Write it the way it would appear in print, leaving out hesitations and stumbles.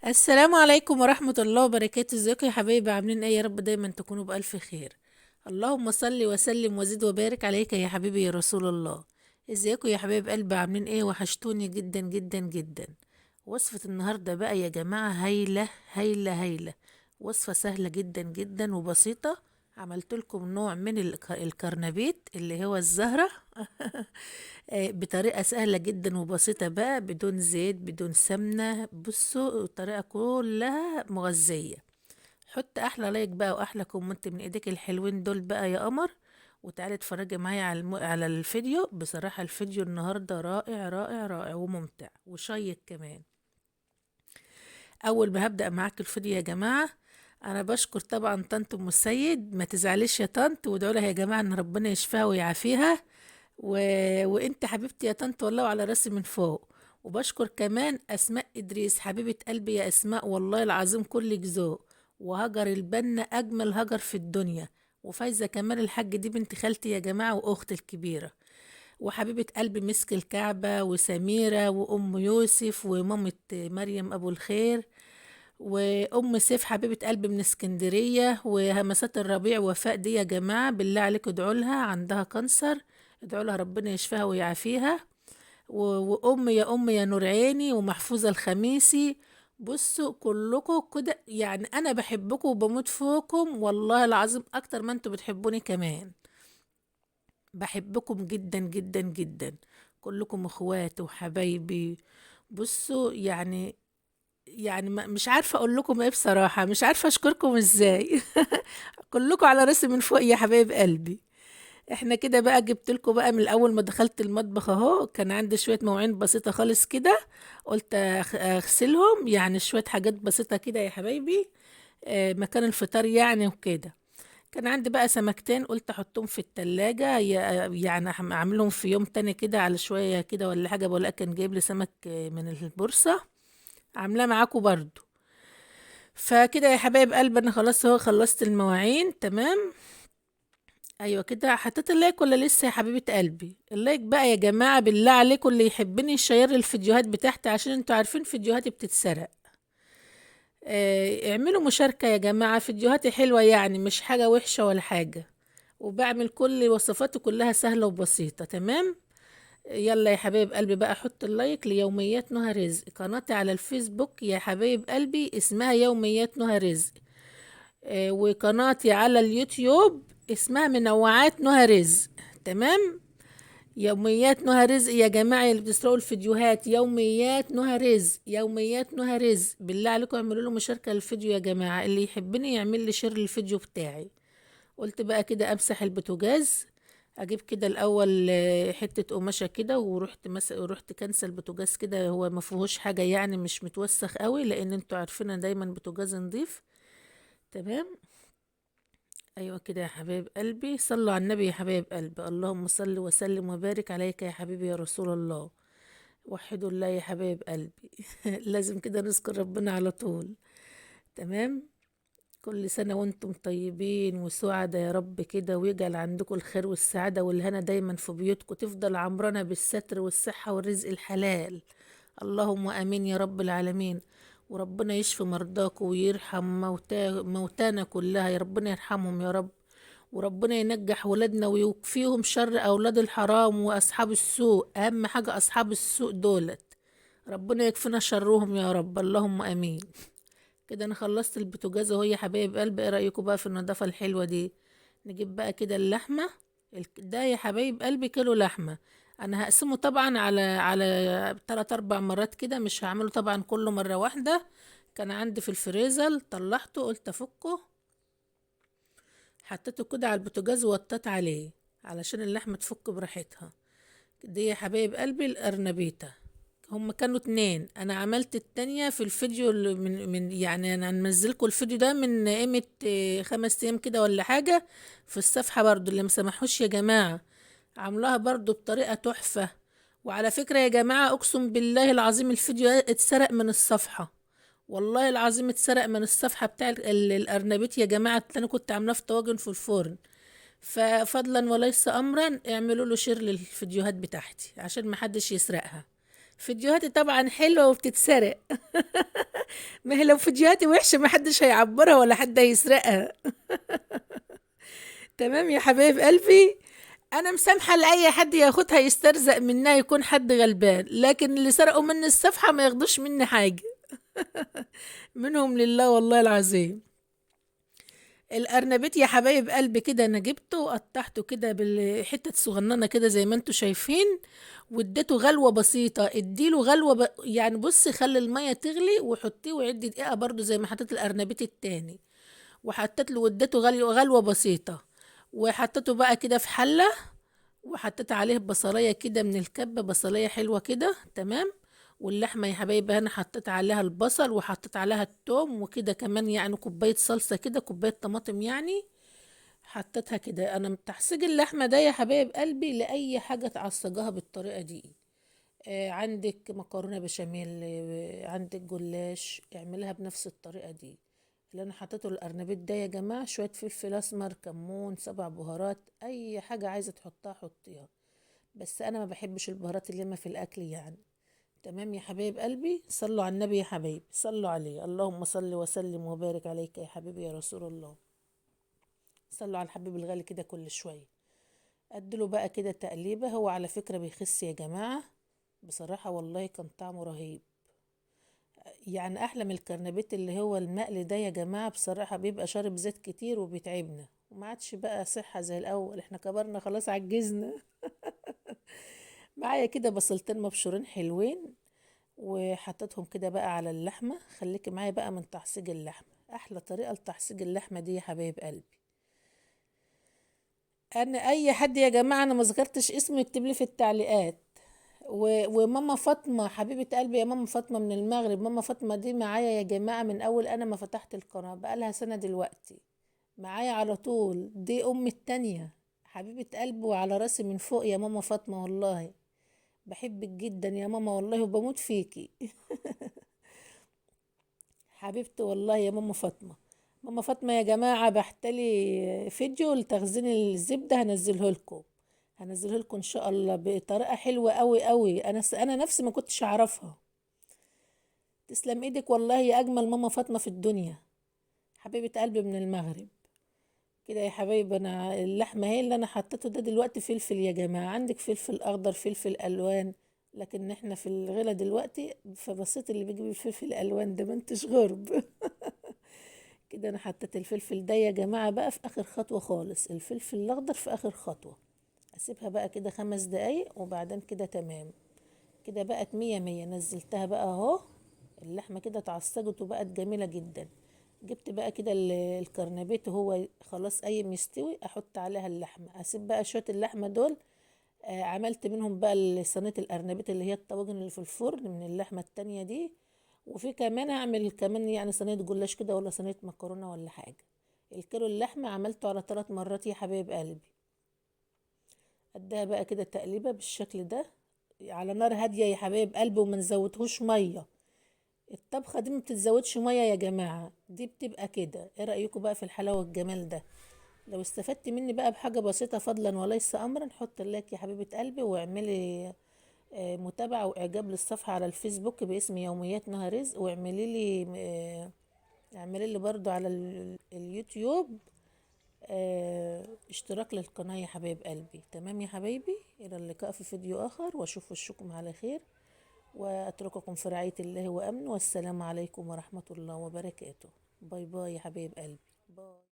السلام عليكم ورحمة الله وبركاته. ازيكم يا حبايبي؟ عاملين ايه؟ يا رب دايما تكونوا بألف خير. اللهم صل وسلم وزد وبارك عليك يا حبيبي يا رسول الله. ازيكم يا حبايب قلبي؟ عاملين ايه؟ وحشتوني جدا جدا جدا. وصفة النهاردة بقى يا جماعة هايلة هايلة هايلة. وصفة سهلة جدا جدا وبسيطة. عملت لكم نوع من الكرنبيت اللي هو الزهرة. بطريقة سهلة جدا وبسيطة بقى، بدون زيت بدون سمنة. بصوا الطريقة كلها مغذية. حط أحلى لايك بقى وأحلى كومنت من إيديك الحلوين دول بقى يا قمر. وتعالي اتفرجي معايا على الفيديو. بصراحة الفيديو النهاردة رائع رائع رائع وممتع وشيق كمان. أول ما هبدأ معاك الفيديو يا جماعة، أنا بشكر طبعا طنط أم السيد. ما تزعليش يا طنط، وادعوا لها يا جماعة إن ربنا يشفيها ويعافيها. و... وانت حبيبتي يا طنط والله وعلى راسي من فوق. وبشكر كمان اسماء ادريس حبيبه قلبي يا اسماء، والله العظيم كلك ذوق. وهجر البنا اجمل هجر في الدنيا. وفايزه كمان الحاج دي بنت خالتي يا جماعه واختي الكبيره. وحبيبه قلبي مسك الكعبه وسميره وام يوسف ومامة مريم ابو الخير. وام سيف حبيبه قلبي من اسكندريه. وهمسات الربيع وفاء دي يا جماعه بالله عليكم ادعوا لها، عندها كانسر. ادعوا لها ربنا يشفيها ويعافيها. وام يا ام يا نور عيني ومحفوظه الخميسي. بصوا كلكم كده، يعني انا بحبكم وبموت فيكم والله العظيم اكتر ما انتوا بتحبوني كمان. بحبكم جدا جدا جدا. كلكم اخوات وحبايبي. بصوا يعني مش عارفة اقول لكم ايه بصراحة، مش عارفة اشكركم ازاي. كلكم على راسي من فوق يا حبايب قلبي. احنا كده بقى جبت لكم بقى من اول ما دخلت المطبخ اهو، كان عندي شوية مواعين بسيطة خالص كده. قلت اغسلهم، يعني شوية حاجات بسيطة كده يا حبايبي. مكان الفطار يعني وكده. كان عندي بقى سمكتين، قلت احطهم في التلاجة يعني اعملهم في يوم تاني كده على شوية كده ولا حاجة. بقول لك كان جايب لي سمك من البورصة. عاملاه معاكم برضو. فكده يا حبايب قلب انا خلاص هو خلصت المواعين تمام. ايوه كده حطيت اللايك ولا لسه يا حبيبه قلبي؟ اللايك بقى يا جماعه بالله عليكم اللي يحبني يشير الفيديوهات بتاعتي، عشان انتوا عارفين فيديوهاتي بتتسرق. اعملوا مشاركه يا جماعه، فيديوهاتي حلوه يعني مش حاجه وحشه ولا حاجه. وبعمل كل وصفاتي كلها سهله وبسيطه تمام. يلا يا حبايب قلبي بقى حط اللايك ليوميات نهى رزق. قناتي على الفيسبوك يا حبايب قلبي اسمها يوميات نهى رزق. وقناتي على اليوتيوب اسمها منوعات نهى رزق. تمام. يوميات نهى رزق يا جماعة اللي بتسرقوا الفيديوهات، يوميات نهى رزق يوميات نهى رزق. بالله عليكم اعملوا له مشاركة للفيديو يا جماعة، اللي يحبني يعمل لي شير للفيديو بتاعي. قلت بقى كده امسح البوتاجاز. اجيب كده الاول حتة قماشة كده، ورحت كنسل البوتاجاز كده، هو ما فيهوش حاجة يعني مش متوسخ قوي، لان انتوا عارفين أنا دايما بوتاجاز نضيف. تمام. ايوه كده يا حبايب قلبي، صلوا على النبي يا حبايب قلبي. اللهم صل وسلم وبارك عليك يا حبيبي يا رسول الله. وحدوا الله يا حبايب قلبي. لازم كده نذكر ربنا على طول. تمام. كل سنة وانتم طيبين وسعداء يا رب كده، ويجعل عندكم الخير والسعادة والهنا دايما في بيوتكم، تفضل عمرنا بالستر والصحة والرزق الحلال. اللهم امين يا رب العالمين. وربنا يشفي مرضاكم ويرحم موتانا كلها، يا ربنا يرحمهم يا رب. وربنا ينجح ولادنا ويكفيهم شر اولاد الحرام واصحاب السوء، اهم حاجة اصحاب السوء دولت. ربنا يكفينا شرهم يا رب، اللهم امين. كده انا خلصت البوتاجاز اهو يا حبايب قلبي. ايه رايكم بقى في النظافه الحلوه دي؟ نجيب بقى كده اللحمه. ده يا حبايب قلبي كيلو لحمه. انا هقسمه طبعا على 3 4 مرات كده، مش هعمله طبعا كله مره واحده. كان عندي في الفريزر طلعته قلت افكه. حطيته كده على البوتاجاز ووطيت عليه علشان اللحمه تفك براحتها. دي يا حبايب قلبي الأرنبيتا. هم كانوا 2، انا عملت التانية في الفيديو اللي من يعني انا منزلكوا الفيديو ده من قيمة 5 ايام كده ولا حاجة. في الصفحة برضو اللي مسامحوش يا جماعة. عاملاها برضو بطريقة تحفة. وعلى فكرة يا جماعة اقسم بالله العظيم الفيديو ده اتسرق من الصفحة. والله العظيم اتسرق من الصفحة بتاع الأرنبيت يا جماعة، اللي انا كنت عاملاه في طواجن في الفرن. ففضلا وليس امرا اعملوا له شير للفيديوهات بتاعتي عشان محدش يسرقها. فيديوهاتي طبعا حلوة وبتتسرق. ما هي لو فيديوهاتي وحشة ما حدش هيعبرها ولا حد هيسرقها. تمام يا حبايب قلبي. انا مسامحة لاي حد ياخدها يسترزق منها يكون حد غلبان، لكن اللي سرقوا مني الصفحة ما ياخدوش مني حاجة. منهم لله والله العظيم. الارنبيط يا حبايب قلبي كده انا جبته وقطعته كده بالحتة صغننة كده زي ما انتوا شايفين، واديته غلوة بسيطة. اديله غلوة يعني بصي خلي المية تغلي وحطيه وعدي دقيقة برضو زي ما حطيت الارنبيط التاني، وحطيت له واديته غلوة بسيطة. وحطيته بقى كده في حلة، وحطيت عليه بصلاية كده من الكبة، بصلاية حلوة كده تمام. واللحمة يا حبايبي انا حطيت عليها البصل وحطيت عليها التوم وكده كمان، يعني كوباية صلصة كده، كوباية طماطم يعني. حطيتها كده. انا تحسيج اللحمة ده يا حبايب قلبي لأي حاجة تعصجها بالطريقة دي. عندك مكرونة بشاميل، عندك جلاش، اعملها بنفس الطريقة دي. اللي انا حطيته الارنبيط ده يا جماعة شوية فلفل اسمر، كمون، 7 بهارات، اي حاجة عايزة تحطها حطيها. بس انا ما بحبش البهارات اللي ما في الاكل يعني. تمام يا حبايب قلبي، صلوا على النبي يا حبايبي، صلوا عليه. اللهم صل وسلم وبارك عليك يا حبيبي يا رسول الله. صلوا على الحبيب الغالي كده كل شوية. اديله بقى كده تقليبة. هو على فكرة بيخس يا جماعة، بصراحة والله كان طعمه رهيب. يعني احلى من الكرنبيت اللي هو المقلي ده يا جماعة، بصراحة بيبقى شارب زيت كتير وبيتعبنا، وما عادش بقى صحة زي الاول، احنا كبرنا خلاص عجزنا. معايا كده بصلتين مبشورين حلوين، وحطيتهم كده بقى على اللحمة. خليكي معايا بقى من تحصيج اللحمة، احلى طريقة لتحصيج اللحمة دي يا حبايب قلبي. انا اي حد يا جماعة انا ما ذكرتش اسمه يكتب لي في التعليقات. وماما فاطمة حبيبة قلبي يا ماما فاطمة من المغرب، ماما فاطمة دي معايا يا جماعة من اول انا ما فتحت القناة، بقالها سنة دلوقتي معايا على طول. دي امي التانية، حبيبة قلبي وعلى راسي من فوق يا ماما فاطمة. والله بحبك جدا يا ماما والله وبموت فيكي. حبيبتي والله يا ماما فاطمة. ماما فاطمة يا جماعة بحتلي فيديو لتخزين الزبدة هنزله لكم. هنزله لكم ان شاء الله بطريقة حلوة قوي قوي. انا نفسي ما كنتش اعرفها. تسلم ايدك والله يا اجمل ماما فاطمة في الدنيا، حبيبة قلبي من المغرب. كده يا حبايبي انا اللحمة هي اللي انا حطيته ده دلوقتي فلفل يا جماعة، عندك فلفل اخضر، فلفل الوان، لكن احنا في الغلا دلوقتي فبسيط اللي بيجيب الفلفل الالوان ده، ما انتش غرب. كده انا حطيت الفلفل ده يا جماعة بقى في اخر خطوة خالص، الفلفل الاخضر في اخر خطوة. اسيبها بقى كده 5 دقايق وبعدين كده تمام. كده بقت مية مية. نزلتها بقى اهو، اللحمة كده اتعصجت وبقت جميلة جدا. جبت بقى كده الكرنبيت هو خلاص اي مستوي، احط عليها اللحمة، اسيب بقى شوية اللحمة دول. عملت منهم بقى صينية الارنبيت اللي هي الطواجن اللي في الفرن من اللحمة التانية دي. وفي كمان اعمل كمان يعني صينية جلاش كده ولا صينية مكرونة ولا حاجة. الكيلو اللحمة عملته على 3 مرات يا حبايب قلبي. اديها بقى كده تقليبة بالشكل ده على نار هادية يا حبايب قلبي، وما نزودهوش مية. الطبخة دي ما بتتزودش مية يا جماعة، دي بتبقى كده. ايه رأيكم بقى في الحلاوة والجمال ده؟ لو استفدت مني بقى بحاجة بسيطة فضلا وليس أمرا، حط اللايك يا حبيبة قلبي، واعملي متابعة وإعجاب للصفحة على الفيسبوك باسم يوميات نهى رزق، واعملي لي اعملي لي برضو على اليوتيوب اشتراك للقناة يا حبايب قلبي. تمام يا حبايبي، إلى اللقاء في فيديو آخر، وأشوف وشكم على خير، وأترككم في رعاية الله وأمن، والسلام عليكم ورحمة الله وبركاته. باي باي يا حبايب قلبي، باي.